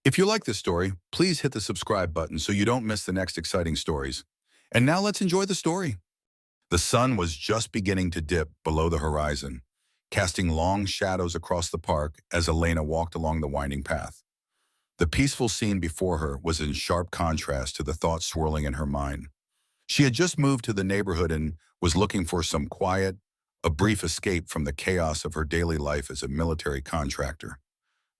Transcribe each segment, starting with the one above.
If you like this story, please hit the subscribe button so you don't miss the next exciting stories. And now let's enjoy the story. The sun was just beginning to dip below the horizon, casting long shadows across the park as Elena walked along the winding path. The peaceful scene before her was in sharp contrast to the thoughts swirling in her mind. She had just moved to the neighborhood and was looking for some quiet, a brief escape from the chaos of her daily life as a military contractor.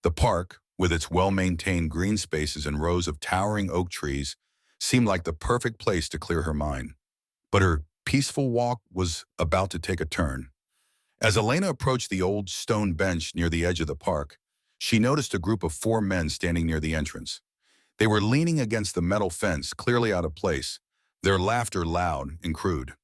The park, with its well-maintained green spaces and rows of towering oak trees, seemed like the perfect place to clear her mind. But her peaceful walk was about to take a turn. As Elena approached the old stone bench near the edge of the park, she noticed a group of four men standing near the entrance. They were leaning against the metal fence, clearly out of place, their laughter loud and crude.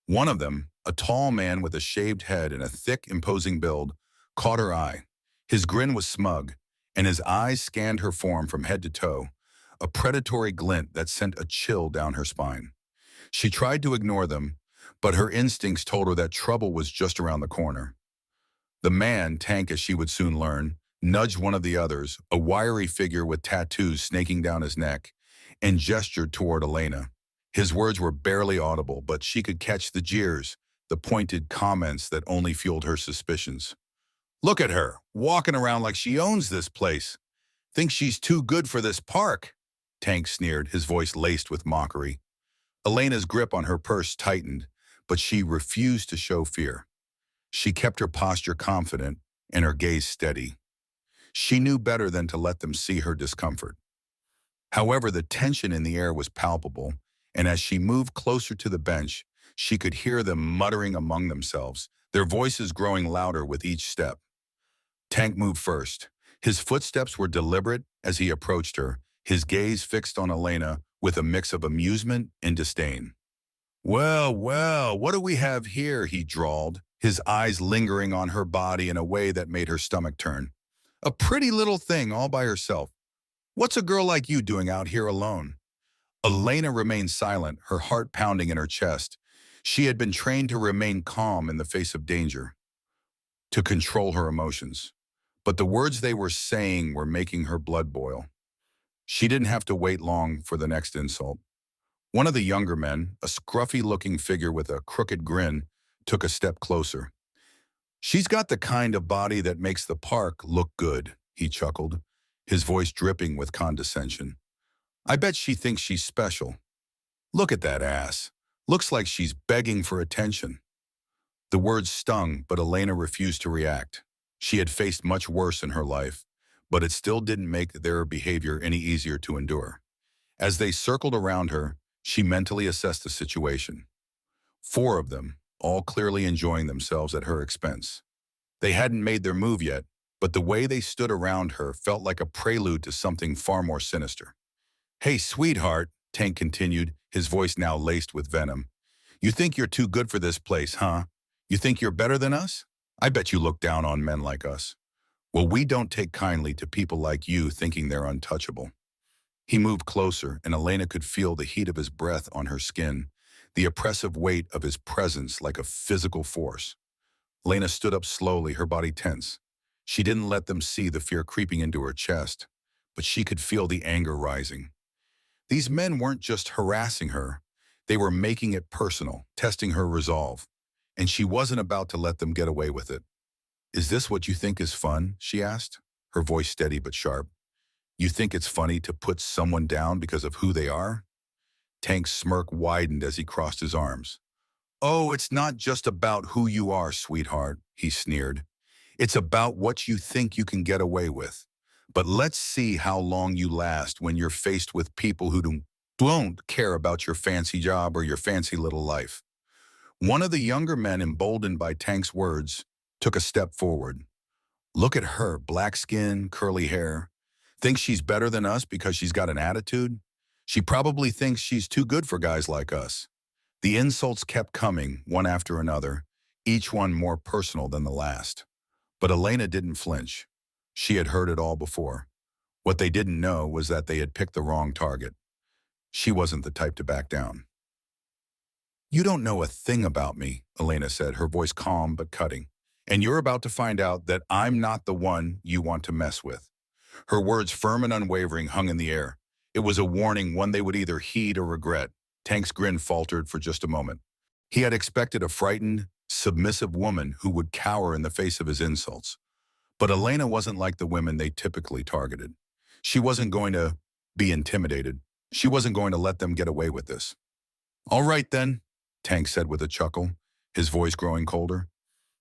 One of them, a tall man with a shaved head and a thick, imposing build, caught her eye. His grin was smug, and his eyes scanned her form from head to toe, a predatory glint that sent a chill down her spine. She tried to ignore them, but her instincts told her that trouble was just around the corner. The man, Tank as she would soon learn, nudged one of the others, a wiry figure with tattoos snaking down his neck, and gestured toward Elena. His words were barely audible, but she could catch the jeers, the pointed comments that only fueled her suspicions. "Look at her, walking around like she owns this place. Thinks she's too good for this park," Tank sneered, his voice laced with mockery. Elena's grip on her purse tightened, but she refused to show fear. She kept her posture confident and her gaze steady. She knew better than to let them see her discomfort. However, the tension in the air was palpable, and as she moved closer to the bench, she could hear them muttering among themselves, their voices growing louder with each step. Tank moved first. His footsteps were deliberate as he approached her, his gaze fixed on Elena with a mix of amusement and disdain. "Well, well, what do we have here?" he drawled, his eyes lingering on her body in a way that made her stomach turn. "A pretty little thing all by herself. What's a girl like you doing out here alone?" Elena remained silent, her heart pounding in her chest. She had been trained to remain calm in the face of danger, to control her emotions. But the words they were saying were making her blood boil. She didn't have to wait long for the next insult. One of the younger men, a scruffy-looking figure with a crooked grin, took a step closer. "She's got the kind of body that makes the park look good," he chuckled, his voice dripping with condescension. "I bet she thinks she's special. Look at that ass. Looks like she's begging for attention." The words stung, but Elena refused to react. She had faced much worse in her life, but it still didn't make their behavior any easier to endure. As they circled around her, she mentally assessed the situation. Four of them, all clearly enjoying themselves at her expense. They hadn't made their move yet, but the way they stood around her felt like a prelude to something far more sinister. "Hey, sweetheart," Tank continued, his voice now laced with venom. "You think you're too good for this place, huh? You think you're better than us? I bet you look down on men like us. Well, we don't take kindly to people like you thinking they're untouchable." He moved closer, and Elena could feel the heat of his breath on her skin, the oppressive weight of his presence like a physical force. Elena stood up slowly, her body tense. She didn't let them see the fear creeping into her chest, but she could feel the anger rising. These men weren't just harassing her, they were making it personal, testing her resolve, and she wasn't about to let them get away with it. "Is this what you think is fun?" she asked, her voice steady but sharp. "You think it's funny to put someone down because of who they are?" Tank's smirk widened as he crossed his arms. "Oh, it's not just about who you are, sweetheart," he sneered. "It's about what you think you can get away with. But let's see how long you last when you're faced with people who don't care about your fancy job or your fancy little life." One of the younger men, emboldened by Tank's words, took a step forward. "Look at her, black skin, curly hair. Thinks she's better than us because she's got an attitude? She probably thinks she's too good for guys like us." The insults kept coming, one after another, each one more personal than the last. But Elena didn't flinch. She had heard it all before. What they didn't know was that they had picked the wrong target. She wasn't the type to back down. "You don't know a thing about me," Elena said, her voice calm but cutting. "And you're about to find out that I'm not the one you want to mess with." Her words, firm and unwavering, hung in the air. It was a warning, one they would either heed or regret. Tank's grin faltered for just a moment. He had expected a frightened, submissive woman who would cower in the face of his insults. But Elena wasn't like the women they typically targeted. She wasn't going to be intimidated. She wasn't going to let them get away with this. "All right then," Tank said with a chuckle, his voice growing colder.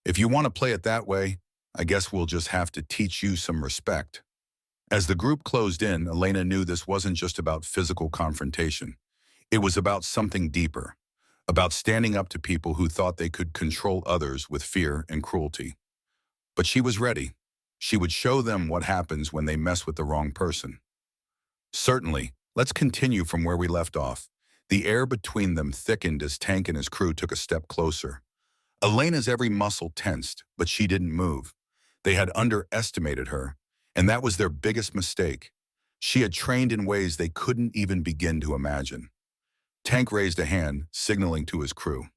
"If you want to play it that way, I guess we'll just have to teach you some respect." As the group closed in, Elena knew this wasn't just about physical confrontation. It was about something deeper, about standing up to people who thought they could control others with fear and cruelty. But she was ready. She would show them what happens when they mess with the wrong person. "Certainly, let's continue from where we left off." The air between them thickened as Tank and his crew took a step closer. Elena's every muscle tensed, but she didn't move. They had underestimated her, and that was their biggest mistake. She had trained in ways they couldn't even begin to imagine. Tank raised a hand, signaling to his crew.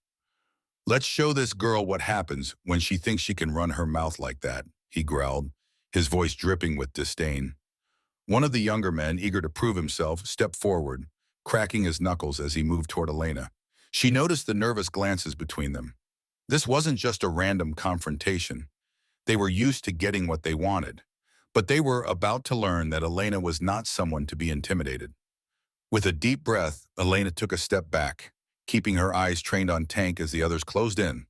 "Let's show this girl what happens when she thinks she can run her mouth like that," he growled, his voice dripping with disdain. One of the younger men, eager to prove himself, stepped forward, cracking his knuckles as he moved toward Elena. She noticed the nervous glances between them. This wasn't just a random confrontation. They were used to getting what they wanted, but they were about to learn that Elena was not someone to be intimidated. With a deep breath, Elena took a step back, keeping her eyes trained on Tank as the others closed in.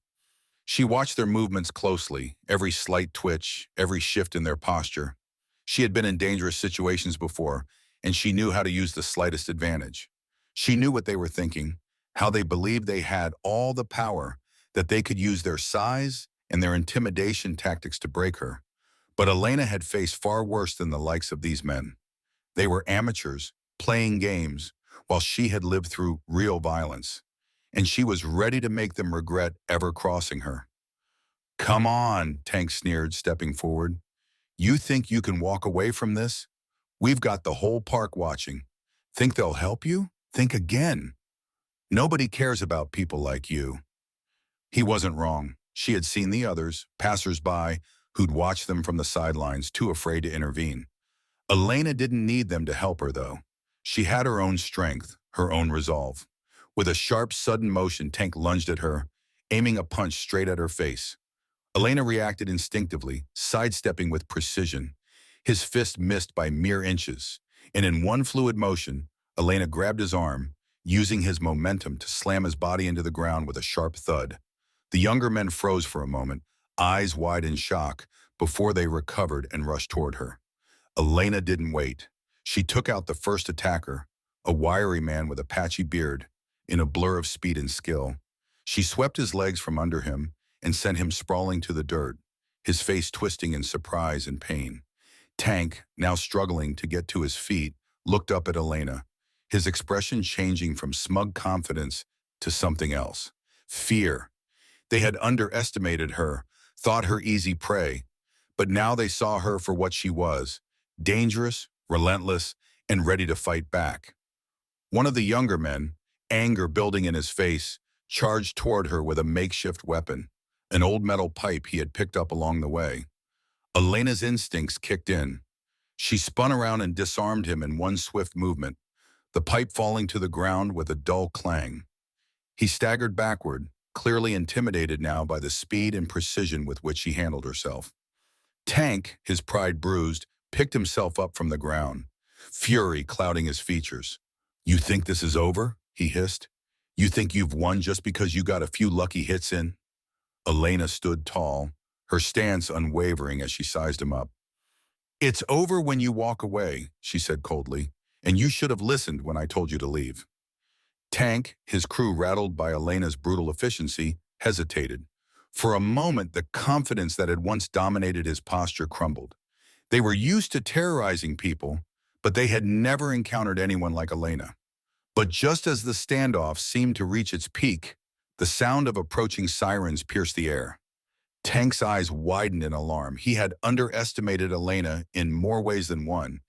She watched their movements closely, every slight twitch, every shift in their posture. She had been in dangerous situations before, and she knew how to use the slightest advantage. She knew what they were thinking, how they believed they had all the power, that they could use their size and their intimidation tactics to break her. But Elena had faced far worse than the likes of these men. They were amateurs, playing games, while she had lived through real violence. And she was ready to make them regret ever crossing her. "Come on," Tank sneered, stepping forward. "You think you can walk away from this? We've got the whole park watching. Think they'll help you? Think again. Nobody cares about people like you." He wasn't wrong. She had seen the others, passers-by, who'd watched them from the sidelines, too afraid to intervene. Elena didn't need them to help her, though. She had her own strength, her own resolve. With a sharp, sudden motion, Tank lunged at her, aiming a punch straight at her face. Elena reacted instinctively, sidestepping with precision. His fist missed by mere inches, and in one fluid motion, Elena grabbed his arm, using his momentum to slam his body into the ground with a sharp thud. The younger men froze for a moment, eyes wide in shock, before they recovered and rushed toward her. Elena didn't wait. She took out the first attacker, a wiry man with a patchy beard, in a blur of speed and skill. She swept his legs from under him and sent him sprawling to the dirt, his face twisting in surprise and pain. Tank, now struggling to get to his feet, looked up at Elena, his expression changing from smug confidence to something else. Fear. They had underestimated her, thought her easy prey, but now they saw her for what she was, dangerous, relentless, and ready to fight back. One of the younger men, anger building in his face, charged toward her with a makeshift weapon, an old metal pipe he had picked up along the way. Elena's instincts kicked in. She spun around and disarmed him in one swift movement, the pipe falling to the ground with a dull clang. He staggered backward, clearly intimidated now by the speed and precision with which she handled herself. Tank, his pride bruised, picked himself up from the ground, fury clouding his features. "You think this is over?" he hissed. "You think you've won just because you got a few lucky hits in?" Elena stood tall, her stance unwavering as she sized him up. "It's over when you walk away," she said coldly, "and you should have listened when I told you to leave." Tank, his crew rattled by Elena's brutal efficiency, hesitated. For a moment, the confidence that had once dominated his posture crumbled. They were used to terrorizing people, but they had never encountered anyone like Elena. But just as the standoff seemed to reach its peak, the sound of approaching sirens pierced the air. Tank's eyes widened in alarm. He had underestimated Elena in more ways than one.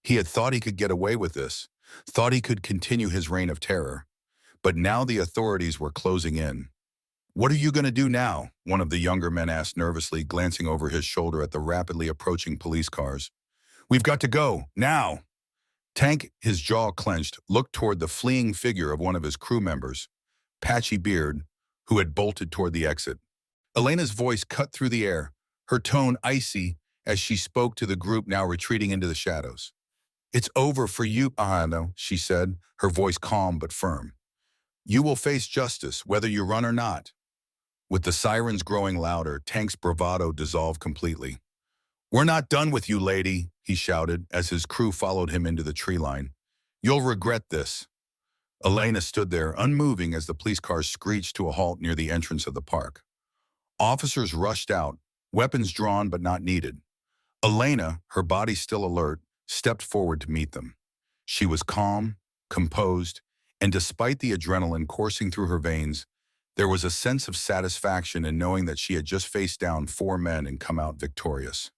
He had thought he could get away with this, thought he could continue his reign of terror. But now the authorities were closing in. "What are you going to do now?" one of the younger men asked nervously, glancing over his shoulder at the rapidly approaching police cars. We've got to go, now. Tank, his jaw clenched, looked toward the fleeing figure of one of his crew members, Patchy Beard, who had bolted toward the exit. Elena's voice cut through the air, her tone icy as she spoke to the group now retreating into the shadows. It's over for you, Ahano, she said, her voice calm but firm. You will face justice, whether you run or not. With the sirens growing louder, Tank's bravado dissolved completely. We're not done with you, lady, he shouted as his crew followed him into the tree line. You'll regret this. Elena stood there, unmoving as the police cars screeched to a halt near the entrance of the park. Officers rushed out, weapons drawn but not needed. Elena, her body still alert, stepped forward to meet them. She was calm, composed, and despite the adrenaline coursing through her veins, there was a sense of satisfaction in knowing that she had just faced down 4 men and come out victorious.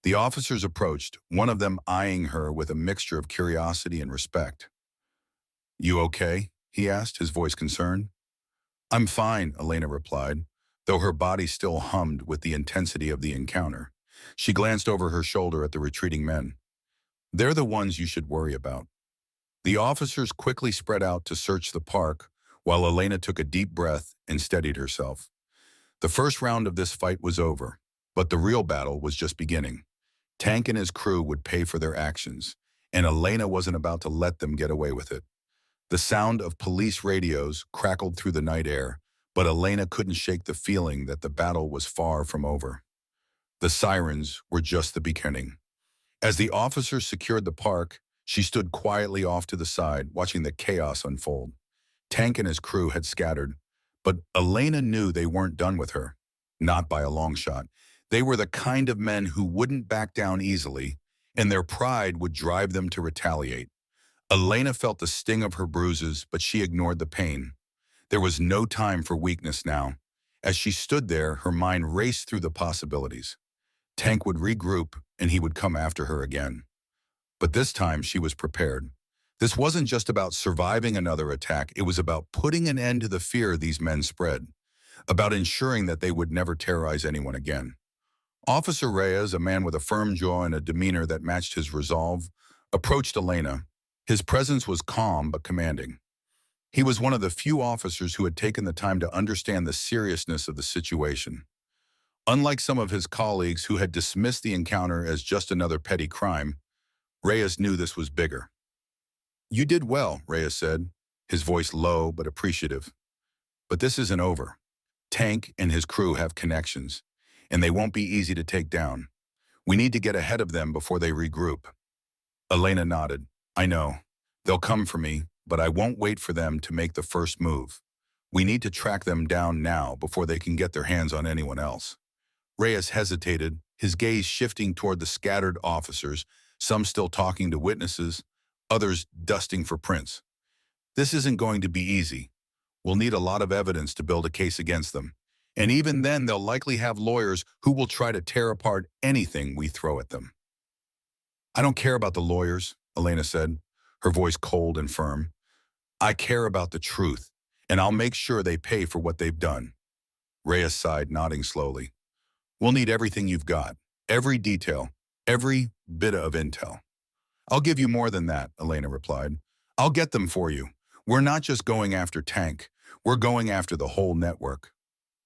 The officers approached, one of them eyeing her with a mixture of curiosity and respect. You okay? He asked, his voice concerned. I'm fine, Elena replied, though her body still hummed with the intensity of the encounter. She glanced over her shoulder at the retreating men. They're the ones you should worry about. The officers quickly spread out to search the park, while Elena took a deep breath and steadied herself. The first round of this fight was over, but the real battle was just beginning. Tank and his crew would pay for their actions, and Elena wasn't about to let them get away with it. The sound of police radios crackled through the night air, but Elena couldn't shake the feeling that the battle was far from over. The sirens were just the beginning. As the officers secured the park, she stood quietly off to the side, watching the chaos unfold. Tank and his crew had scattered, but Elena knew they weren't done with her. Not by a long shot. They were the kind of men who wouldn't back down easily, and their pride would drive them to retaliate. Elena felt the sting of her bruises, but she ignored the pain. There was no time for weakness now. As she stood there, her mind raced through the possibilities. Tank would regroup, and he would come after her again. But this time, she was prepared. This wasn't just about surviving another attack, it was about putting an end to the fear these men spread, about ensuring that they would never terrorize anyone again. Officer Reyes, a man with a firm jaw and a demeanor that matched his resolve, approached Elena. His presence was calm but commanding. He was one of the few officers who had taken the time to understand the seriousness of the situation. Unlike some of his colleagues who had dismissed the encounter as just another petty crime, Reyes knew this was bigger. You did well, Reyes said, his voice low but appreciative. But this isn't over. Tank and his crew have connections, and they won't be easy to take down. We need to get ahead of them before they regroup. Elena nodded. I know. They'll come for me, but I won't wait for them to make the first move. We need to track them down now before they can get their hands on anyone else. Reyes hesitated, his gaze shifting toward the scattered officers, some still talking to witnesses, others dusting for prints. This isn't going to be easy. We'll need a lot of evidence to build a case against them. And even then, they'll likely have lawyers who will try to tear apart anything we throw at them. I don't care about the lawyers, Elena said, her voice cold and firm. I care about the truth, and I'll make sure they pay for what they've done. Reyes sighed, nodding slowly. We'll need everything you've got, every detail, every bit of intel. I'll give you more than that, Elena replied. I'll get them for you. We're not just going after Tank, we're going after the whole network.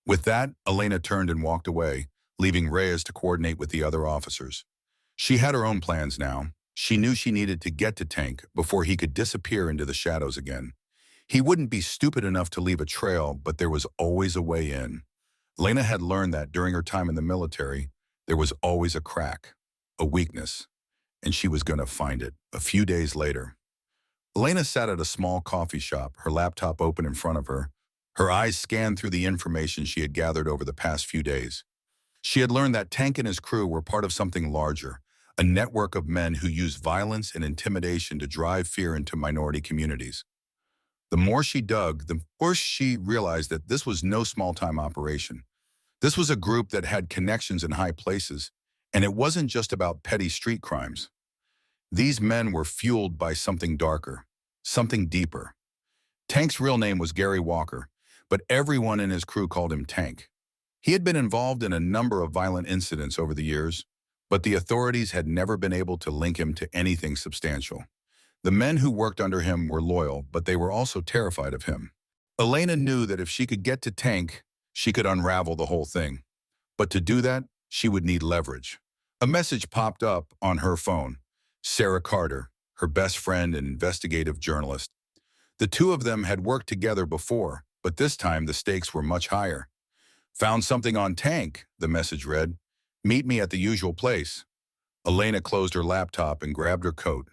With that, Elena turned and walked away, leaving Reyes to coordinate with the other officers. She had her own plans now. She knew she needed to get to Tank before he could disappear into the shadows again. He wouldn't be stupid enough to leave a trail, but there was always a way in. Elena had learned that during her time in the military, there was always a crack, a weakness, and she was going to find it. A few days later, Elena sat at a small coffee shop, her laptop open in front of her. Her eyes scanned through the information she had gathered over the past few days. She had learned that Tank and his crew were part of something larger, a network of men who used violence and intimidation to drive fear into minority communities. The more she dug, the more she realized that this was no small-time operation. This was a group that had connections in high places, and it wasn't just about petty street crimes. These men were fueled by something darker, something deeper. Tank's real name was Gary Walker, but everyone in his crew called him Tank. He had been involved in a number of violent incidents over the years, but the authorities had never been able to link him to anything substantial. The men who worked under him were loyal, but they were also terrified of him. Elena knew that if she could get to Tank, she could unravel the whole thing. But to do that, she would need leverage. A message popped up on her phone. Sarah Carter, her best friend and investigative journalist. The two of them had worked together before, but this time the stakes were much higher. Found something on Tank, the message read. Meet me at the usual place. Elena closed her laptop and grabbed her coat.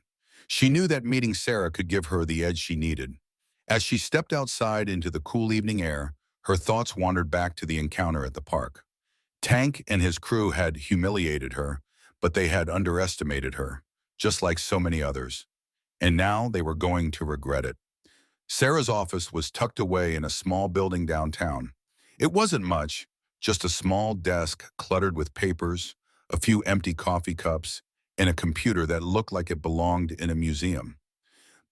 She knew that meeting Sarah could give her the edge she needed. As she stepped outside into the cool evening air, her thoughts wandered back to the encounter at the park. Tank and his crew had humiliated her, but they had underestimated her, just like so many others. And now they were going to regret it. Sarah's office was tucked away in a small building downtown. It wasn't much, just a small desk cluttered with papers, a few empty coffee cups, and a computer that looked like it belonged in a museum.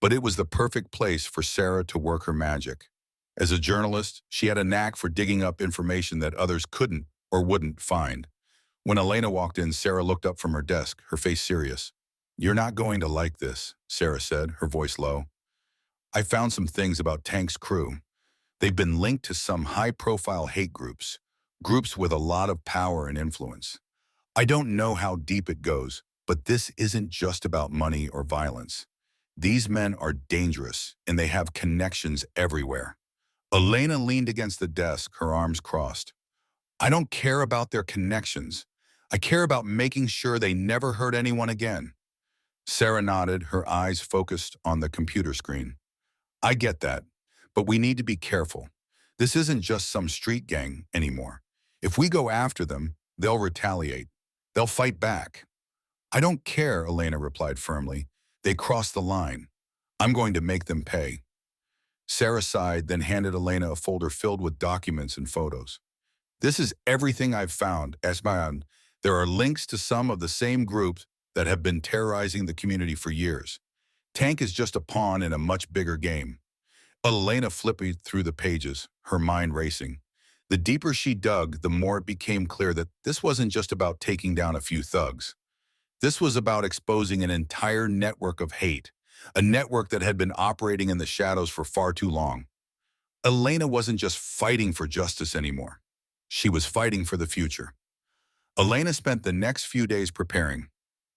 But it was the perfect place for Sarah to work her magic. As a journalist, she had a knack for digging up information that others couldn't or wouldn't find. When Elena walked in, Sarah looked up from her desk, her face serious. "You're not going to like this," Sarah said, her voice low. "I found some things about Tank's crew. They've been linked to some high-profile hate groups, groups with a lot of power and influence. I don't know how deep it goes, but this isn't just about money or violence. These men are dangerous, and they have connections everywhere." Elena leaned against the desk, her arms crossed. "I don't care about their connections. I care about making sure they never hurt anyone again." Sarah nodded, her eyes focused on the computer screen. "I get that, but we need to be careful. This isn't just some street gang anymore. If we go after them, they'll retaliate. They'll fight back." "I don't care," Elena replied firmly. "They crossed the line. I'm going to make them pay." Sarah sighed, then handed Elena a folder filled with documents and photos. "This is everything I've found, Esmayan. There are links to some of the same groups that have been terrorizing the community for years. Tank is just a pawn in a much bigger game." Elena flipped through the pages, her mind racing. The deeper she dug, the more it became clear that this wasn't just about taking down a few thugs. This was about exposing an entire network of hate, a network that had been operating in the shadows for far too long. Elena wasn't just fighting for justice anymore. She was fighting for the future. Elena spent the next few days preparing.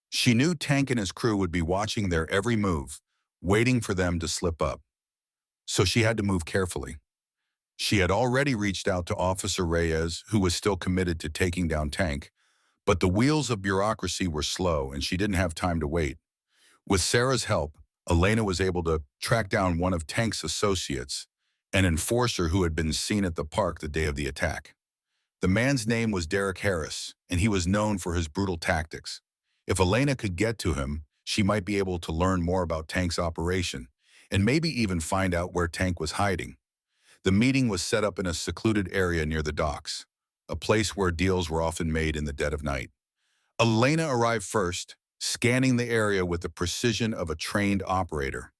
She knew Tank and his crew would be watching their every move, waiting for them to slip up. So she had to move carefully. She had already reached out to Officer Reyes, who was still committed to taking down Tank, but the wheels of bureaucracy were slow and she didn't have time to wait. With Sarah's help, Elena was able to track down one of Tank's associates, an enforcer who had been seen at the park the day of the attack. The man's name was Derek Harris, and he was known for his brutal tactics. If Elena could get to him, she might be able to learn more about Tank's operation, and maybe even find out where Tank was hiding. The meeting was set up in a secluded area near the docks, a place where deals were often made in the dead of night. Elena arrived first, scanning the area with the precision of a trained operator.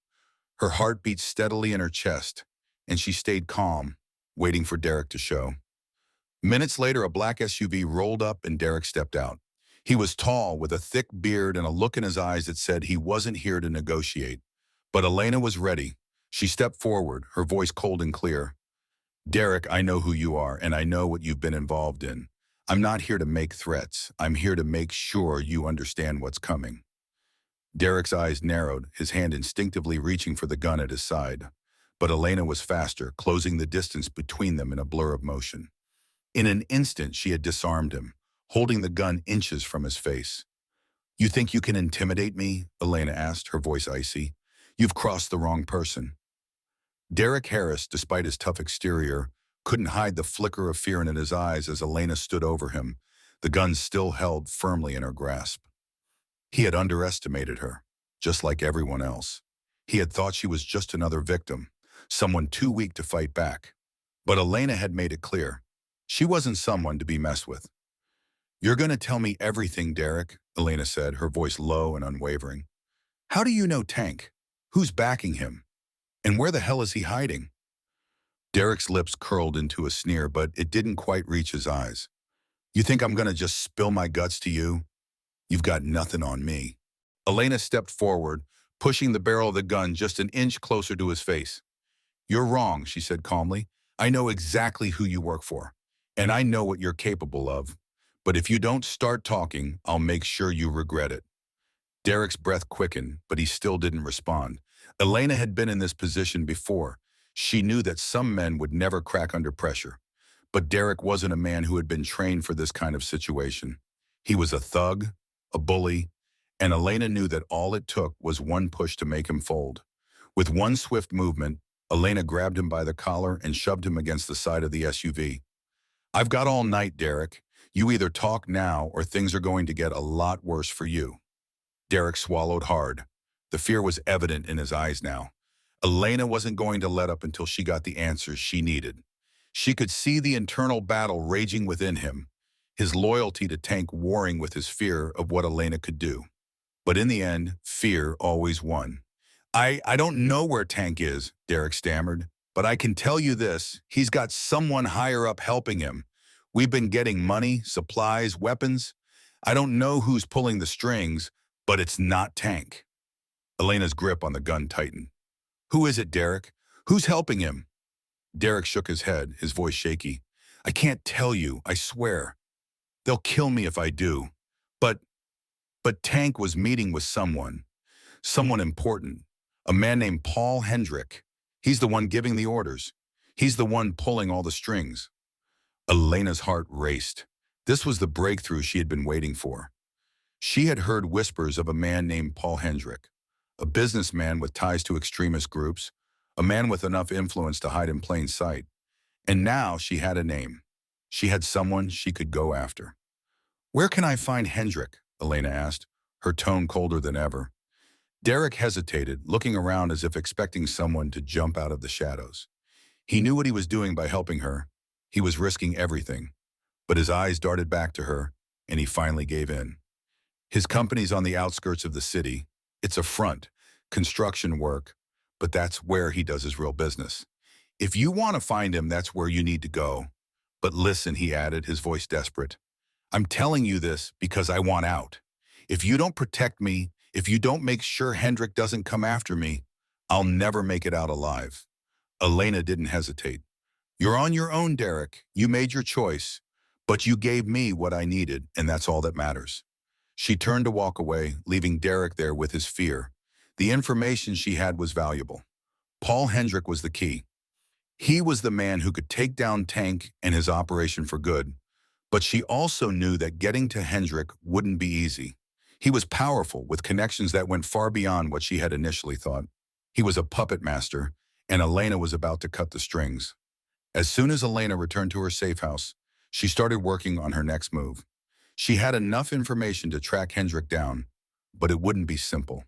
Her heart beat steadily in her chest, and she stayed calm, waiting for Derek to show. Minutes later, a black SUV rolled up and Derek stepped out. He was tall, with a thick beard and a look in his eyes that said he wasn't here to negotiate. But Elena was ready. She stepped forward, her voice cold and clear. "Derek, I know who you are, and I know what you've been involved in. I'm not here to make threats. I'm here to make sure you understand what's coming." Derek's eyes narrowed, his hand instinctively reaching for the gun at his side. But Elena was faster, closing the distance between them in a blur of motion. In an instant, she had disarmed him, holding the gun inches from his face. "You think you can intimidate me?" Elena asked, her voice icy. "You've crossed the wrong person." Derek Harris, despite his tough exterior, couldn't hide the flicker of fear in his eyes as Elena stood over him, the gun still held firmly in her grasp. He had underestimated her, just like everyone else. He had thought she was just another victim, someone too weak to fight back. But Elena had made it clear. She wasn't someone to be messed with. "You're going to tell me everything, Derek," Elena said, her voice low and unwavering. "How do you know Tank? Who's backing him? And where the hell is he hiding?" Derek's lips curled into a sneer, but it didn't quite reach his eyes. "You think I'm going to just spill my guts to you?" You've got nothing on me. Elena stepped forward, pushing the barrel of the gun just an inch closer to his face. You're wrong, she said calmly. I know exactly who you work for, and I know what you're capable of. But if you don't start talking, I'll make sure you regret it. Derek's breath quickened, but he still didn't respond. Elena had been in this position before. She knew that some men would never crack under pressure. But Derek wasn't a man who had been trained for this kind of situation. He was a thug, a bully, and Elena knew that all it took was one push to make him fold. With one swift movement, Elena grabbed him by the collar and shoved him against the side of the SUV. I've got all night, Derek. You either talk now or things are going to get a lot worse for you. Derek swallowed hard. The fear was evident in his eyes now. Elena wasn't going to let up until she got the answers she needed. She could see the internal battle raging within him, his loyalty to Tank warring with his fear of what Elena could do. But in the end, fear always won. I don't know where Tank is, Derek stammered, but I can tell you this, he's got someone higher up helping him. We've been getting money, supplies, weapons. I don't know who's pulling the strings, but it's not Tank. Elena's grip on the gun tightened. Who is it, Derek? Who's helping him? Derek shook his head, his voice shaky. I can't tell you, I swear. They'll kill me if I do. But Tank was meeting with someone important, a man named Paul Hendrick. He's the one giving the orders. He's the one pulling all the strings. Elena's heart raced. This was the breakthrough she had been waiting for. She had heard whispers of a man named Paul Hendrick, a businessman with ties to extremist groups, a man with enough influence to hide in plain sight. And now she had a name. She had someone she could go after. Where can I find Hendrick? Elena asked, her tone colder than ever. Derek hesitated, looking around as if expecting someone to jump out of the shadows. He knew what he was doing by helping her. He was risking everything. But his eyes darted back to her, and he finally gave in. His company's on the outskirts of the city. It's a front, construction work, but that's where he does his real business. If you want to find him, that's where you need to go. But listen, he added, his voice desperate. I'm telling you this because I want out. If you don't protect me, if you don't make sure Hendrick doesn't come after me, I'll never make it out alive. Elena didn't hesitate. You're on your own, Derek. You made your choice, but you gave me what I needed, and that's all that matters. She turned to walk away, leaving Derek there with his fear. The information she had was valuable. Paul Hendrick was the key. He was the man who could take down Tank and his operation for good. But she also knew that getting to Hendrick wouldn't be easy. He was powerful, with connections that went far beyond what she had initially thought. He was a puppet master, and Elena was about to cut the strings. As soon as Elena returned to her safe house, she started working on her next move. She had enough information to track Hendrick down, but it wouldn't be simple.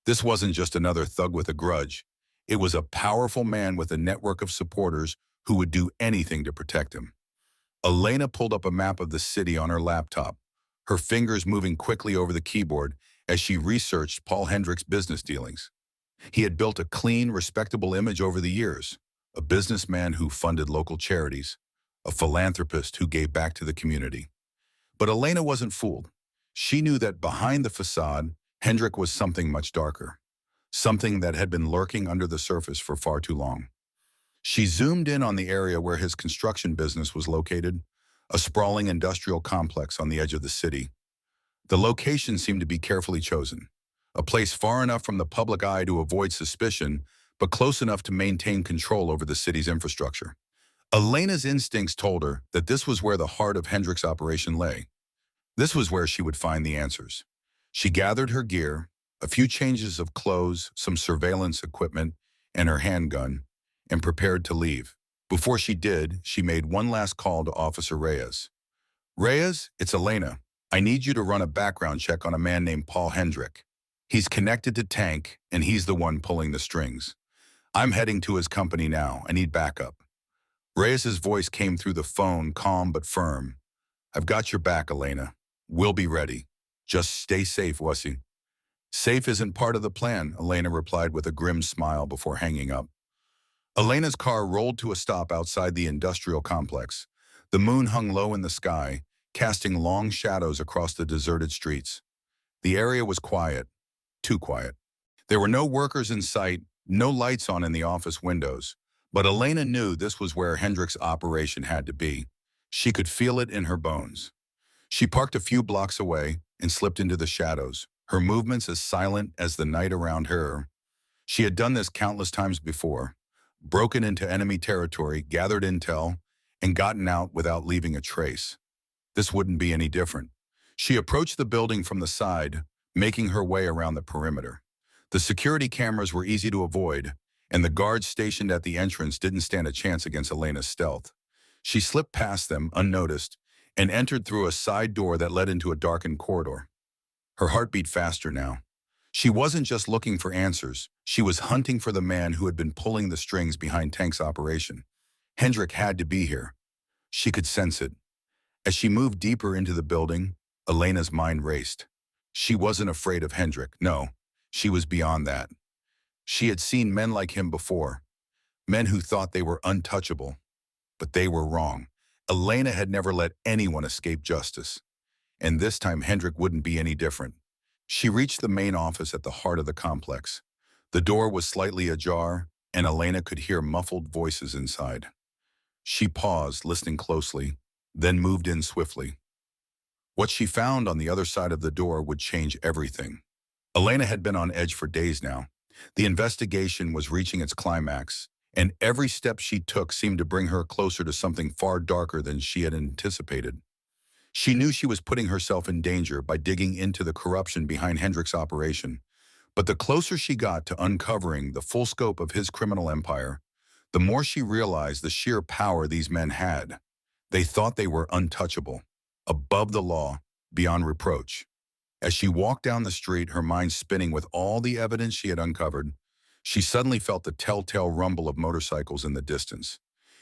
This wasn't just another thug with a grudge. It was a powerful man with a network of supporters who would do anything to protect him. Elena pulled up a map of the city on her laptop, her fingers moving quickly over the keyboard as she researched Paul Hendrick's business dealings. He had built a clean, respectable image over the years, a businessman who funded local charities, a philanthropist who gave back to the community. But Elena wasn't fooled. She knew that behind the facade, Hendrick was something much darker, something that had been lurking under the surface for far too long. She zoomed in on the area where his construction business was located, a sprawling industrial complex on the edge of the city. The location seemed to be carefully chosen, a place far enough from the public eye to avoid suspicion, but close enough to maintain control over the city's infrastructure. Elena's instincts told her that this was where the heart of Hendrick's operation lay. This was where she would find the answers. She gathered her gear, a few changes of clothes, some surveillance equipment, and her handgun, and prepared to leave. Before she did, she made one last call to Officer Reyes. Reyes, it's Elena. I need you to run a background check on a man named Paul Hendrick. He's connected to Tank, and he's the one pulling the strings. I'm heading to his company now. I need backup. Reyes's voice came through the phone, calm but firm. I've got your back, Elena. We'll be ready. Just stay safe, Wussy. Safe isn't part of the plan, Elena replied with a grim smile before hanging up. Elena's car rolled to a stop outside the industrial complex. The moon hung low in the sky, casting long shadows across the deserted streets. The area was quiet, too quiet. There were no workers in sight, no lights on in the office windows. But Elena knew this was where Hendrick's operation had to be. She could feel it in her bones. She parked a few blocks away and slipped into the shadows, her movements as silent as the night around her. She had done this countless times before, broken into enemy territory, gathered intel, and gotten out without leaving a trace. This wouldn't be any different. She approached the building from the side, making her way around the perimeter. The security cameras were easy to avoid, and the guards stationed at the entrance didn't stand a chance against Elena's stealth. She slipped past them, unnoticed, and entered through a side door that led into a darkened corridor. Her heart beat faster now. She wasn't just looking for answers. She was hunting for the man who had been pulling the strings behind Tank's operation. Hendrick had to be here. She could sense it. As she moved deeper into the building, Elena's mind raced. She wasn't afraid of Hendrick, no. She was beyond that. She had seen men like him before, men who thought they were untouchable, but they were wrong. Elena had never let anyone escape justice, and this time Hendrick wouldn't be any different. She reached the main office at the heart of the complex. The door was slightly ajar, and Elena could hear muffled voices inside. She paused, listening closely, then moved in swiftly. What she found on the other side of the door would change everything. Elena had been on edge for days now. The investigation was reaching its climax, and every step she took seemed to bring her closer to something far darker than she had anticipated. She knew she was putting herself in danger by digging into the corruption behind Hendrick's operation. But the closer she got to uncovering the full scope of his criminal empire, the more she realized the sheer power these men had. They thought they were untouchable, above the law, beyond reproach. As she walked down the street, her mind spinning with all the evidence she had uncovered, she suddenly felt the telltale rumble of motorcycles in the distance.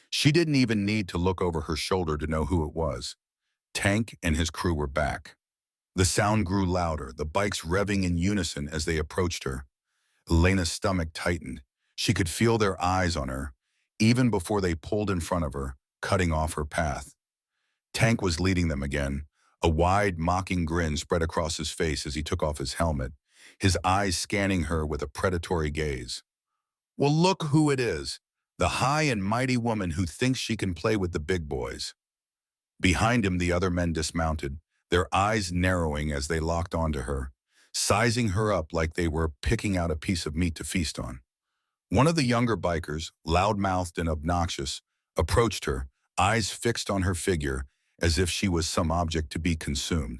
She didn't even need to look over her shoulder to know who it was. Tank and his crew were back. The sound grew louder, the bikes revving in unison as they approached her. Elena's stomach tightened. She could feel their eyes on her, even before they pulled in front of her, cutting off her path. Tank was leading them again. A wide, mocking grin spread across his face as he took off his helmet, his eyes scanning her with a predatory gaze. Well, look who it is, the high and mighty woman who thinks she can play with the big boys. Behind him, the other men dismounted, their eyes narrowing as they locked onto her, sizing her up like they were picking out a piece of meat to feast on. One of the younger bikers, loud-mouthed and obnoxious, approached her, eyes fixed on her figure, as if she was some object to be consumed.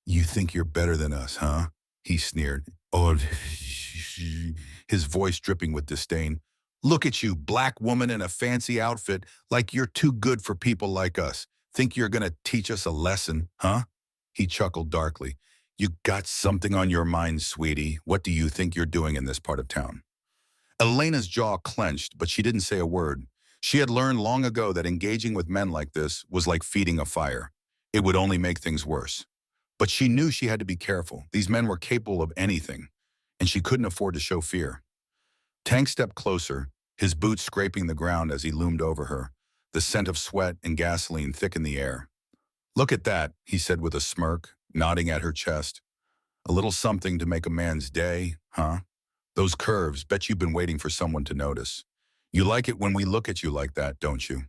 "You think you're better than us, huh?" he sneered. Oh, his voice dripping with disdain. "Look at you, black woman in a fancy outfit, like you're too good for people like us. Think you're gonna teach us a lesson, huh?" He chuckled darkly. "You got something on your mind, sweetie. What do you think you're doing in this part of town?" Elena's jaw clenched, but she didn't say a word. She had learned long ago that engaging with men like this was like feeding a fire. It would only make things worse. But she knew she had to be careful. These men were capable of anything, and she couldn't afford to show fear. Tank stepped closer, his boots scraping the ground as he loomed over her. The scent of sweat and gasoline thick in the air. "Look at that," he said with a smirk, nodding at her chest. "A little something to make a man's day, huh? Those curves, bet you've been waiting for someone to notice. You like it when we look at you like that, don't you?"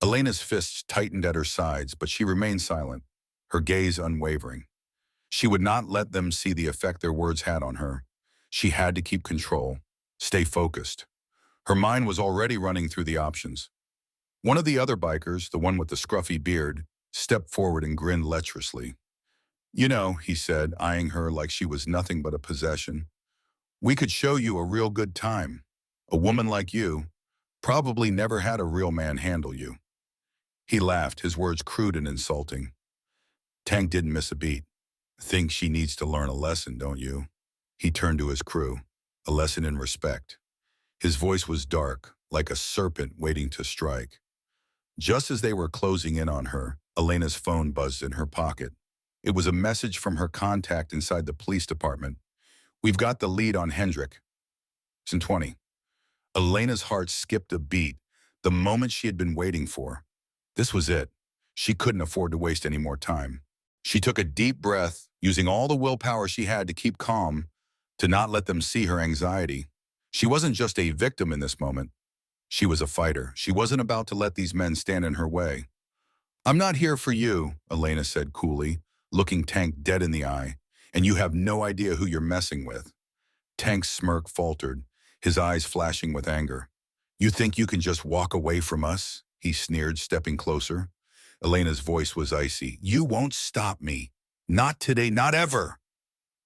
Elena's fists tightened at her sides, but she remained silent, her gaze unwavering. She would not let them see the effect their words had on her. She had to keep control, stay focused. Her mind was already running through the options. One of the other bikers, the one with the scruffy beard, stepped forward and grinned lecherously. "You know," he said, eyeing her like she was nothing but a possession, "we could show you a real good time. A woman like you probably never had a real man handle you." He laughed, his words crude and insulting. Tank didn't miss a beat. "Think she needs to learn a lesson, don't you?" He turned to his crew. "A lesson in respect." His voice was dark, like a serpent waiting to strike. Just as they were closing in on her, Elena's phone buzzed in her pocket. It was a message from her contact inside the police department. "We've got the lead on Hendrick. It's in 20. Elena's heart skipped a beat, the moment she had been waiting for. This was it. She couldn't afford to waste any more time. She took a deep breath, using all the willpower she had to keep calm, to not let them see her anxiety. She wasn't just a victim in this moment. She was a fighter. She wasn't about to let these men stand in her way. "I'm not here for you," Elena said coolly, looking Tank dead in the eye, "and you have no idea who you're messing with." Tank's smirk faltered, his eyes flashing with anger. "You think you can just walk away from us?" he sneered, stepping closer. Elena's voice was icy. "You won't stop me. Not today, not ever."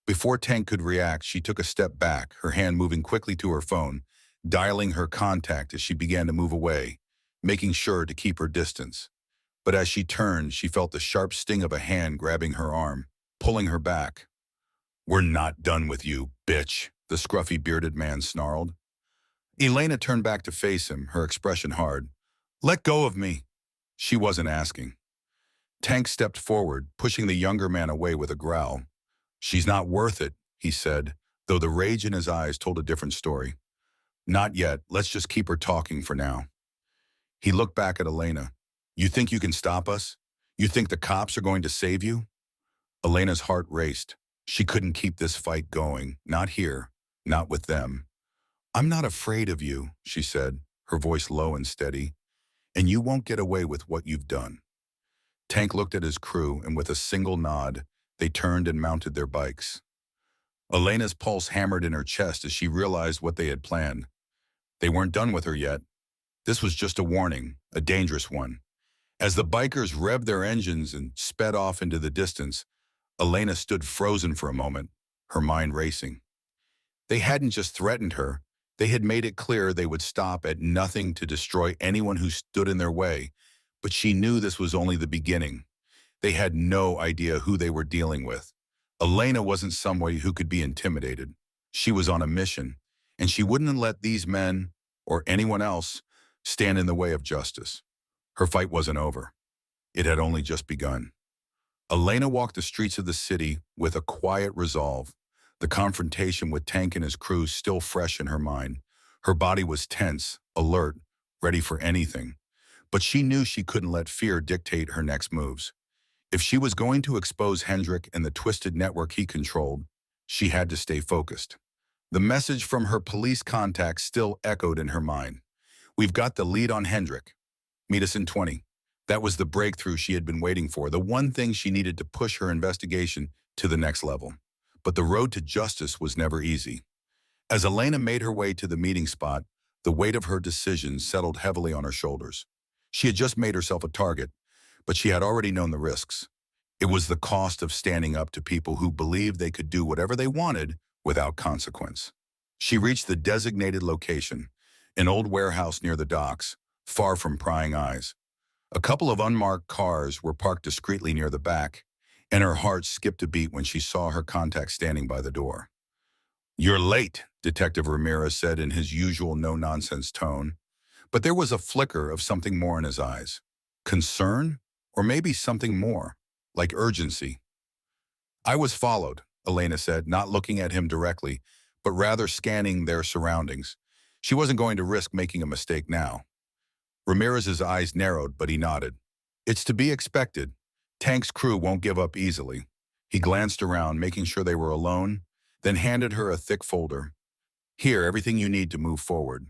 Before Tank could react, she took a step back, her hand moving quickly to her phone, dialing her contact as she began to move away, making sure to keep her distance. But as she turned, she felt the sharp sting of a hand grabbing her arm, pulling her back. "We're not done with you, bitch," the scruffy bearded man snarled. Elena turned back to face him, her expression hard. "Let go of me." She wasn't asking. Tank stepped forward, pushing the younger man away with a growl. "She's not worth it," he said, though the rage in his eyes told a different story. "Not yet. Let's just keep her talking for now." He looked back at Elena. "You think you can stop us? You think the cops are going to save you?" Elena's heart raced. She couldn't keep this fight going. Not here. Not with them. "I'm not afraid of you," she said, her voice low and steady. "And you won't get away with what you've done." Tank looked at his crew, and with a single nod, they turned and mounted their bikes. Elena's pulse hammered in her chest as she realized what they had planned. They weren't done with her yet. This was just a warning, a dangerous one. As the bikers revved their engines and sped off into the distance, Elena stood frozen for a moment, her mind racing. They hadn't just threatened her, they had made it clear they would stop at nothing to destroy anyone who stood in their way, but she knew this was only the beginning. They had no idea who they were dealing with. Elena wasn't somebody who could be intimidated. She was on a mission, and she wouldn't let these men, or anyone else, stand in the way of justice. Her fight wasn't over. It had only just begun. Elena walked the streets of the city with a quiet resolve, the confrontation with Tank and his crew still fresh in her mind. Her body was tense, alert, ready for anything. But she knew she couldn't let fear dictate her next moves. If she was going to expose Hendrick and the twisted network he controlled, she had to stay focused. The message from her police contact still echoed in her mind. "We've got the lead on Hendrick. Meet us in 20. That was the breakthrough she had been waiting for, the one thing she needed to push her investigation to the next level. But the road to justice was never easy. As Elena made her way to the meeting spot, the weight of her decision settled heavily on her shoulders. She had just made herself a target, but she had already known the risks. It was the cost of standing up to people who believed they could do whatever they wanted without consequence. She reached the designated location, an old warehouse near the docks, far from prying eyes. A couple of unmarked cars were parked discreetly near the back, and her heart skipped a beat when she saw her contact standing by the door. "You're late," Detective Ramirez said in his usual no-nonsense tone, but there was a flicker of something more in his eyes. Concern? Or maybe something more, like urgency. "I was followed," Elena said, not looking at him directly, but rather scanning their surroundings. She wasn't going to risk making a mistake now. Ramirez's eyes narrowed, but he nodded. "It's to be expected. Tank's crew won't give up easily." He glanced around, making sure they were alone, then handed her a thick folder. "Here, everything you need to move forward."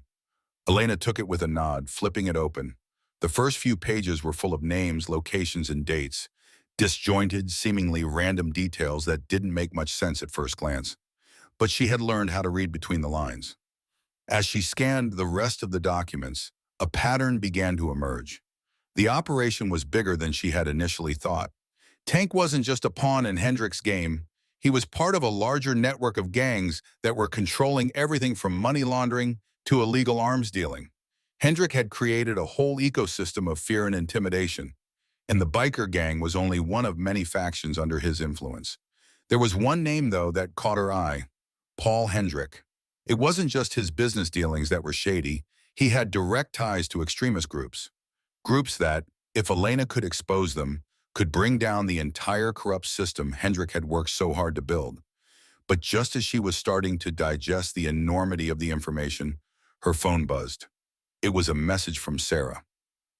Elena took it with a nod, flipping it open. The first few pages were full of names, locations, and dates, disjointed, seemingly random details that didn't make much sense at first glance. But she had learned how to read between the lines. As she scanned the rest of the documents, a pattern began to emerge. The operation was bigger than she had initially thought. Tank wasn't just a pawn in Hendrick's game. He was part of a larger network of gangs that were controlling everything from money laundering to illegal arms dealing. Hendrick had created a whole ecosystem of fear and intimidation, and the biker gang was only one of many factions under his influence. There was one name, though, that caught her eye: Paul Hendrick. It wasn't just his business dealings that were shady. He had direct ties to extremist groups. Groups that, if Elena could expose them, could bring down the entire corrupt system Hendrick had worked so hard to build. But just as she was starting to digest the enormity of the information, her phone buzzed. It was a message from Sarah.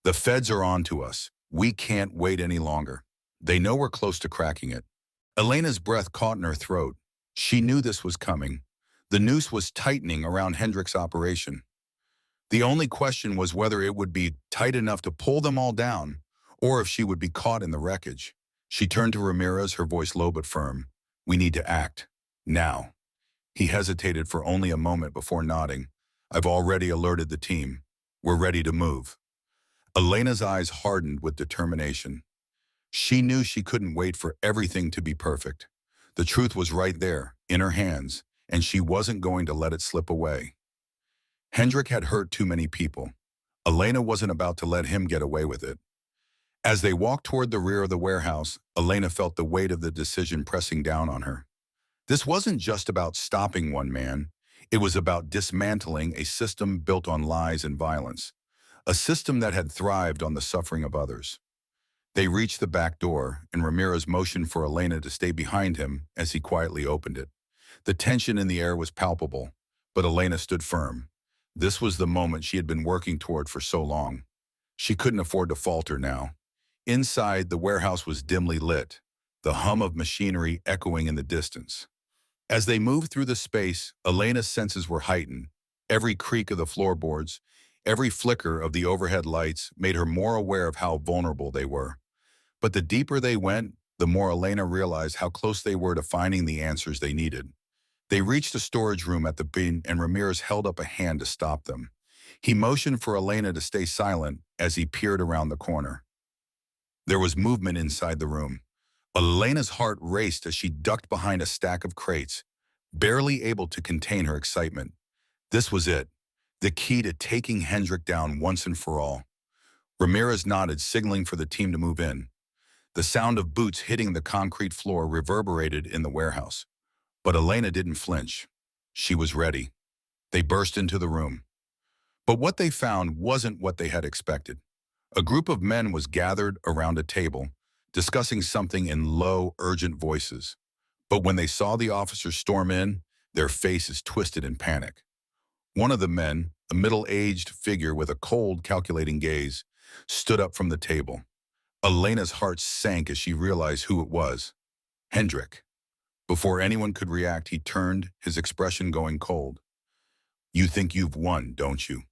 "The feds are on to us. We can't wait any longer." They know we're close to cracking it. Elena's breath caught in her throat. She knew this was coming. The noose was tightening around Hendrick's operation. The only question was whether it would be tight enough to pull them all down, or if she would be caught in the wreckage. She turned to Ramirez, her voice low but firm. We need to act. Now. He hesitated for only a moment before nodding. I've already alerted the team. We're ready to move. Elena's eyes hardened with determination. She knew she couldn't wait for everything to be perfect. The truth was right there, in her hands, and she wasn't going to let it slip away. Hendrick had hurt too many people. Elena wasn't about to let him get away with it. As they walked toward the rear of the warehouse, Elena felt the weight of the decision pressing down on her. This wasn't just about stopping one man. It was about dismantling a system built on lies and violence, a system that had thrived on the suffering of others. They reached the back door, and Ramirez motioned for Elena to stay behind him as he quietly opened it. The tension in the air was palpable, but Elena stood firm. This was the moment she had been working toward for so long. She couldn't afford to falter now. Inside, the warehouse was dimly lit, the hum of machinery echoing in the distance. As they moved through the space, Elena's senses were heightened. Every creak of the floorboards, every flicker of the overhead lights made her more aware of how vulnerable they were. But the deeper they went, the more Elena realized how close they were to finding the answers they needed. They reached a storage room at the bin, and Ramirez held up a hand to stop them. He motioned for Elena to stay silent as he peered around the corner. There was movement inside the room. Elena's heart raced as she ducked behind a stack of crates, barely able to contain her excitement. This was it, the key to taking Hendrick down once and for all. Ramirez nodded, signaling for the team to move in. The sound of boots hitting the concrete floor reverberated in the warehouse. But Elena didn't flinch. She was ready. They burst into the room. But what they found wasn't what they had expected. A group of men was gathered around a table, discussing something in low, urgent voices. But when they saw the officers storm in, their faces twisted in panic. One of the men, a middle-aged figure with a cold, calculating gaze, stood up from the table. Elena's heart sank as she realized who it was. Hendrick. Before anyone could react, he turned, his expression going cold. You think you've won, don't you?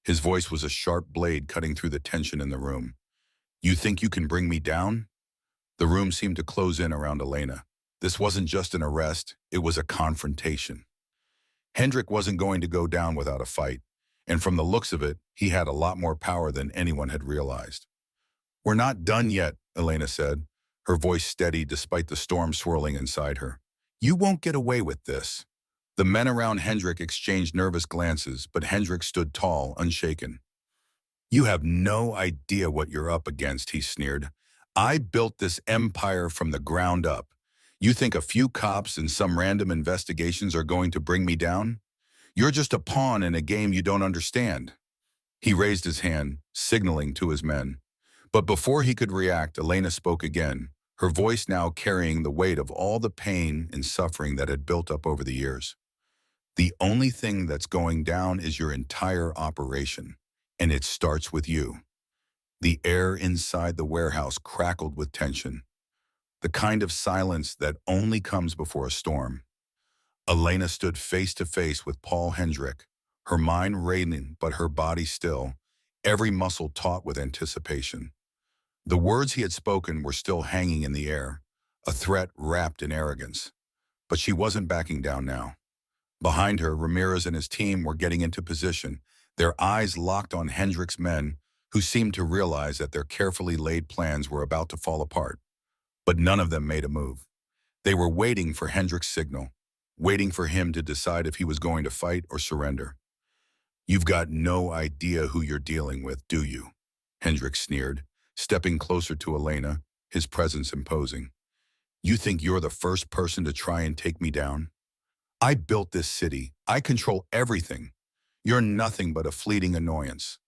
His voice was a sharp blade cutting through the tension in the room. You think you can bring me down? The room seemed to close in around Elena. This wasn't just an arrest, it was a confrontation. Hendrick wasn't going to go down without a fight, and from the looks of it, he had a lot more power than anyone had realized. We're not done yet, Elena said, her voice steady despite the storm swirling inside her. You won't get away with this. The men around Hendrick exchanged nervous glances, but Hendrick stood tall, unshaken. You have no idea what you're up against, he sneered. I built this empire from the ground up. You think a few cops and some random investigations are going to bring me down? You're just a pawn in a game you don't understand. He raised his hand, signaling to his men. But before he could react, Elena spoke again, her voice now carrying the weight of all the pain and suffering that had built up over the years. The only thing that's going down is your entire operation, and it starts with you. The air inside the warehouse crackled with tension, the kind of silence that only comes before a storm. Elena stood face to face with Paul Hendrick, her mind racing but her body still, every muscle taut with anticipation. The words he had spoken were still hanging in the air, a threat wrapped in arrogance. But she wasn't backing down now. Behind her, Ramirez and his team were getting into position, their eyes locked on Hendrick's men, who seemed to realize that their carefully laid plans were about to fall apart. But none of them made a move. They were waiting for Hendrick's signal, waiting for him to decide if he was going to fight or surrender. You've got no idea who you're dealing with, do you? Hendrick sneered, stepping closer to Elena, his presence imposing. You think you're the first person to try and take me down? I built this city. I control everything. You're nothing but a fleeting annoyance.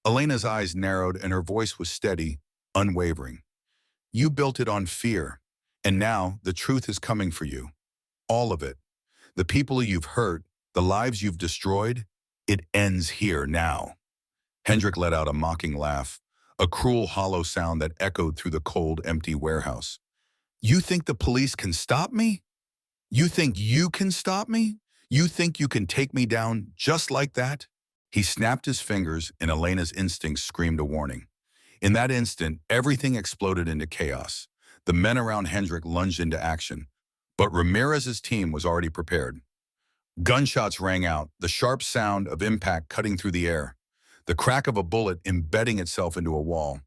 Elena's eyes narrowed and her voice was steady, unwavering. You built it on fear, and now the truth is coming for you. All of it. The people you've hurt, the lives you've destroyed, it ends here now. Hendrick let out a mocking laugh, a cruel, hollow sound that echoed through the cold, empty warehouse. You think the police can stop me? You think you can stop me? You think you can take me down just like that? He snapped his fingers, and Elena's instincts screamed a warning. In that instant, everything exploded into chaos. The men around Hendrick lunged into action, but Ramirez's team was already prepared. Gunshots rang out, the sharp sound of impact cutting through the air, the crack of a bullet embedding itself into a wall,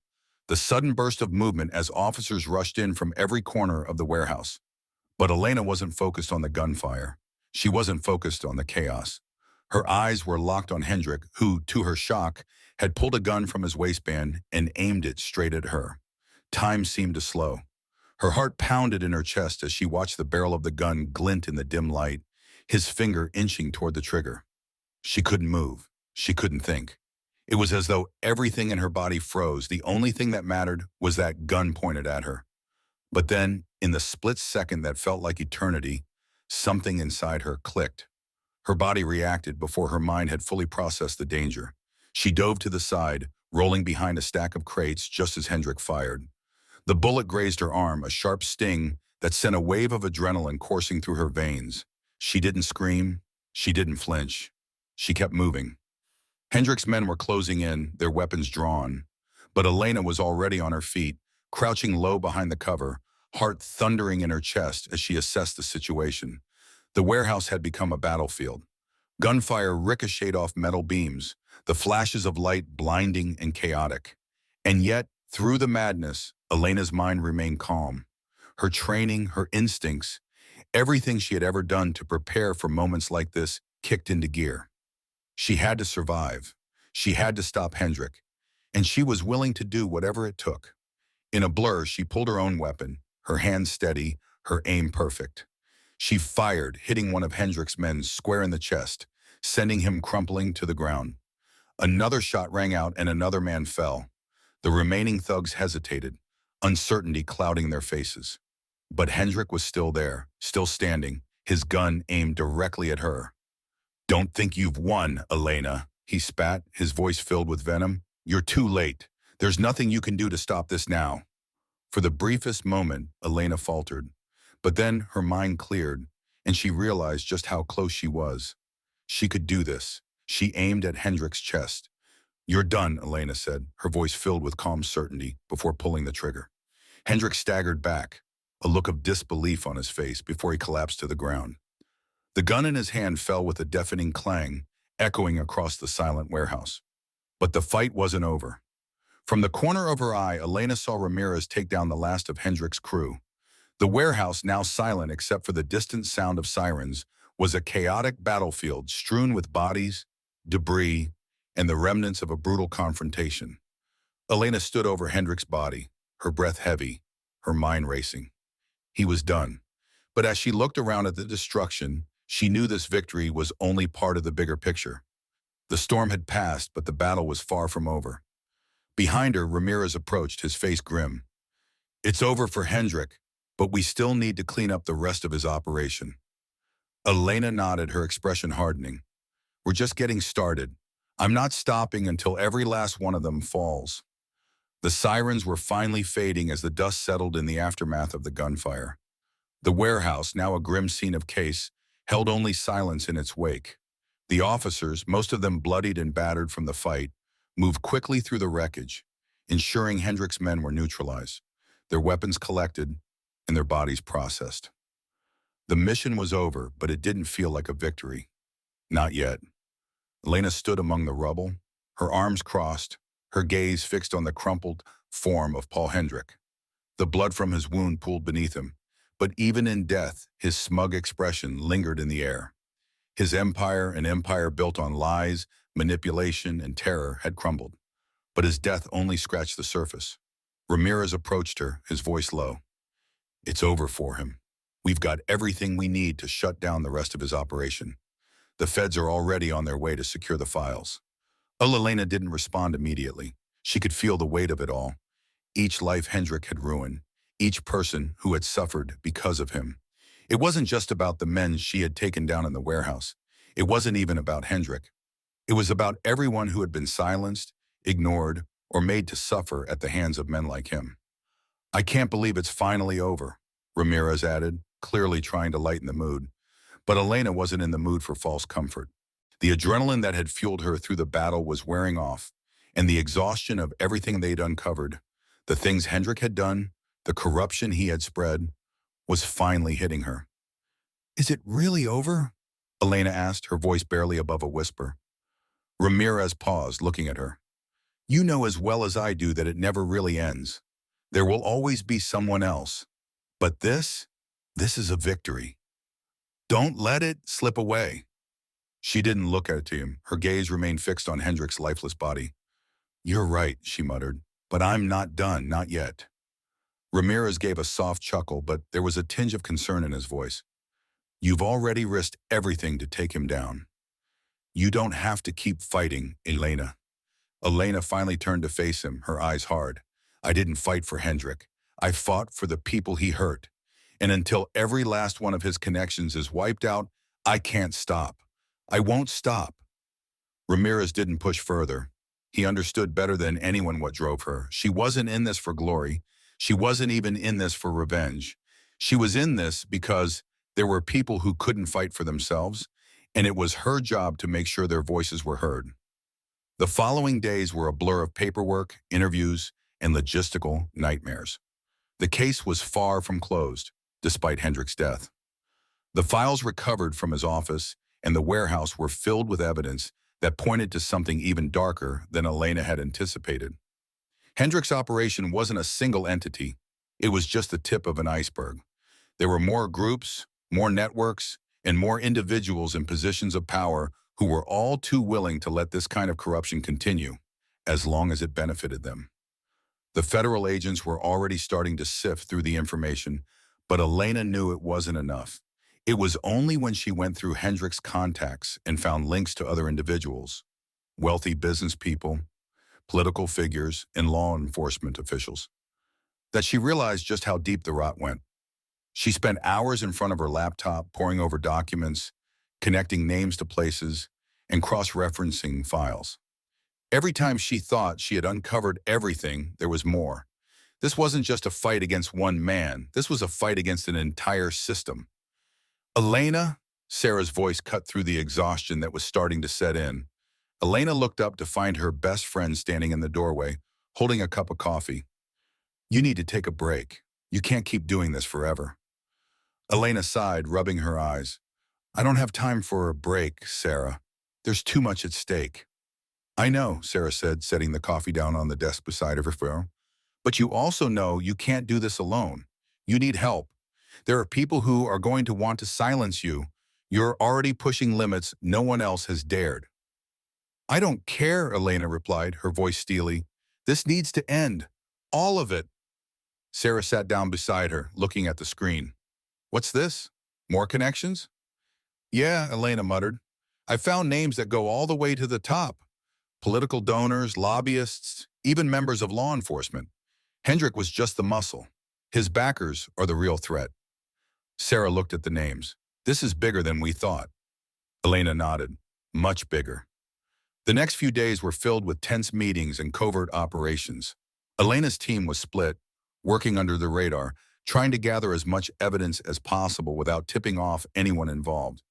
the sudden burst of movement as officers rushed in from every corner of the warehouse. But Elena wasn't focused on the gunfire. She wasn't focused on the chaos. Her eyes were locked on Hendrick, who, to her shock, had pulled a gun from his waistband and aimed it straight at her. Time seemed to slow. Her heart pounded in her chest as she watched the barrel of the gun glint in the dim light, his finger inching toward the trigger. She couldn't move. She couldn't think. It was as though everything in her body froze. The only thing that mattered was that gun pointed at her. But then, in the split second that felt like eternity, something inside her clicked. Her body reacted before her mind had fully processed the danger. She dove to the side, rolling behind a stack of crates just as Hendrick fired. The bullet grazed her arm, a sharp sting that sent a wave of adrenaline coursing through her veins. She didn't scream. She didn't flinch. She kept moving. Hendrick's men were closing in, their weapons drawn. But Elena was already on her feet, crouching low behind the cover, heart thundering in her chest as she assessed the situation. The warehouse had become a battlefield. Gunfire ricocheted off metal beams, the flashes of light blinding and chaotic. And yet, through the madness, Elena's mind remained calm. Her training, her instincts, everything she had ever done to prepare for moments like this kicked into gear. She had to survive. She had to stop Hendrick, and she was willing to do whatever it took. In a blur, she pulled her own weapon, her hand steady, her aim perfect. She fired, hitting one of Hendrick's men square in the chest, sending him crumpling to the ground. Another shot rang out and another man fell. The remaining thugs hesitated, uncertainty clouding their faces. But Hendrick was still there, still standing, his gun aimed directly at her. "Don't think you've won, Elena," he spat, his voice filled with venom. "You're too late. There's nothing you can do to stop this now." For the briefest moment, Elena faltered. But then her mind cleared, and she realized just how close she was. She could do this. She aimed at Hendrick's chest. "You're done," Elena said, her voice filled with calm certainty, before pulling the trigger. Hendrick staggered back, a look of disbelief on his face before he collapsed to the ground. The gun in his hand fell with a deafening clang, echoing across the silent warehouse. But the fight wasn't over. From the corner of her eye, Elena saw Ramirez take down the last of Hendrick's crew. The warehouse, now silent except for the distant sound of sirens, was a chaotic battlefield strewn with bodies, debris, and the remnants of a brutal confrontation. Elena stood over Hendrick's body, her breath heavy, her mind racing. He was done. But as she looked around at the destruction, she knew this victory was only part of the bigger picture. The storm had passed, but the battle was far from over. Behind her, Ramirez approached, his face grim. "It's over for Hendrick, but we still need to clean up the rest of his operation." Elena nodded, her expression hardening. "We're just getting started. I'm not stopping until every last one of them falls." The sirens were finally fading as the dust settled in the aftermath of the gunfire. The warehouse, now a grim scene of chaos, held only silence in its wake. The officers, most of them bloodied and battered from the fight, moved quickly through the wreckage, ensuring Hendrick's men were neutralized, their weapons collected, and their bodies processed. The mission was over, but it didn't feel like a victory. Not yet. Elena stood among the rubble, her arms crossed, her gaze fixed on the crumpled form of Paul Hendrick. The blood from his wound pooled beneath him, but even in death, his smug expression lingered in the air. His empire, an empire built on lies, manipulation, and terror, had crumbled. But his death only scratched the surface. Ramirez approached her, his voice low. "It's over for him. We've got everything we need to shut down the rest of his operation. The feds are already on their way to secure the files." Elena didn't respond immediately. She could feel the weight of it all. Each life Hendrick had ruined, each person who had suffered because of him. It wasn't just about the men she had taken down in the warehouse. It wasn't even about Hendrick. It was about everyone who had been silenced, ignored, or made to suffer at the hands of men like him. I can't believe it's finally over, Ramirez added, clearly trying to lighten the mood. But Elena wasn't in the mood for false comfort. The adrenaline that had fueled her through the battle was wearing off, and the exhaustion of everything they'd uncovered, the things Hendrick had done, the corruption he had spread, was finally hitting her. Is it really over? Elena asked, her voice barely above a whisper. Ramirez paused, looking at her. You know as well as I do that it never really ends. There will always be someone else. But this is a victory. Don't let it slip away. She didn't look at him. Her gaze remained fixed on Hendrick's lifeless body. You're right, she muttered, but I'm not done, not yet. Ramirez gave a soft chuckle, but there was a tinge of concern in his voice. You've already risked everything to take him down. You don't have to keep fighting, Elena. Elena finally turned to face him, her eyes hard. I didn't fight for Hendrick. I fought for the people he hurt. And until every last one of his connections is wiped out, I can't stop. I won't stop. Ramirez didn't push further. He understood better than anyone what drove her. She wasn't in this for glory. She wasn't even in this for revenge. She was in this because there were people who couldn't fight for themselves, and it was her job to make sure their voices were heard. The following days were a blur of paperwork, interviews, and logistical nightmares. The case was far from closed, despite Hendrick's death. The files recovered from his office and the warehouse were filled with evidence that pointed to something even darker than Elena had anticipated. Hendrick's operation wasn't a single entity. It was just the tip of an iceberg. There were more groups, more networks, and more individuals in positions of power who were all too willing to let this kind of corruption continue, as long as it benefited them. The federal agents were already starting to sift through the information, but Elena knew it wasn't enough. It was only when she went through Hendrick's contacts and found links to other individuals, wealthy business people, political figures, and law enforcement officials, that she realized just how deep the rot went. She spent hours in front of her laptop poring over documents, connecting names to places, and cross-referencing files. Every time she thought she had uncovered everything, there was more. This wasn't just a fight against one man. This was a fight against an entire system. Elena, Sarah's voice cut through the exhaustion that was starting to set in. Elena looked up to find her best friend standing in the doorway, holding a cup of coffee. You need to take a break. You can't keep doing this forever. Elena sighed, rubbing her eyes. I don't have time for a break, Sarah. There's too much at stake. I know, Sarah said, setting the coffee down on the desk beside her. But you also know you can't do this alone. You need help. There are people who are going to want to silence you. You're already pushing limits no one else has dared. I don't care, Elena replied, her voice steely. This needs to end. All of it. Sarah sat down beside her, looking at the screen. What's this? More connections? Yeah, Elena muttered. I found names that go all the way to the top. Political donors, lobbyists, even members of law enforcement. Hendrick was just the muscle. His backers are the real threat. Sarah looked at the names. This is bigger than we thought. Elena nodded. Much bigger. The next few days were filled with tense meetings and covert operations. Elena's team was split, working under the radar, trying to gather as much evidence as possible without tipping off anyone involved.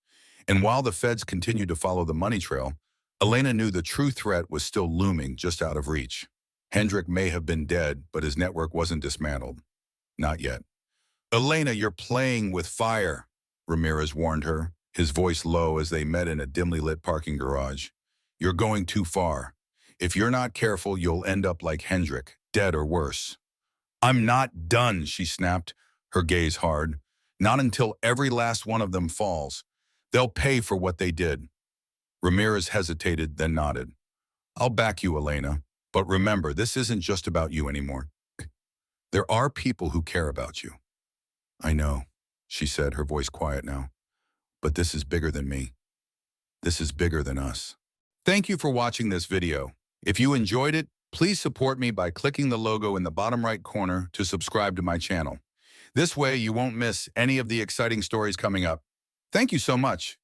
And while the feds continued to follow the money trail, Elena knew the true threat was still looming just out of reach. Hendrick may have been dead, but his network wasn't dismantled. Not yet. Elena, you're playing with fire, Ramirez warned her, his voice low as they met in a dimly lit parking garage. You're going too far. If you're not careful, you'll end up like Hendrick, dead or worse. I'm not done, she snapped, her gaze hard. Not until every last one of them falls. They'll pay for what they did. Ramirez hesitated, then nodded. I'll back you, Elena. But remember, this isn't just about you anymore. There are people who care about you. I know, she said, her voice quiet now. But this is bigger than me. This is bigger than us. Thank you for watching this video. If you enjoyed it, please support me by clicking the logo in the bottom right corner to subscribe to my channel. This way you won't miss any of the exciting stories coming up. Thank you so much.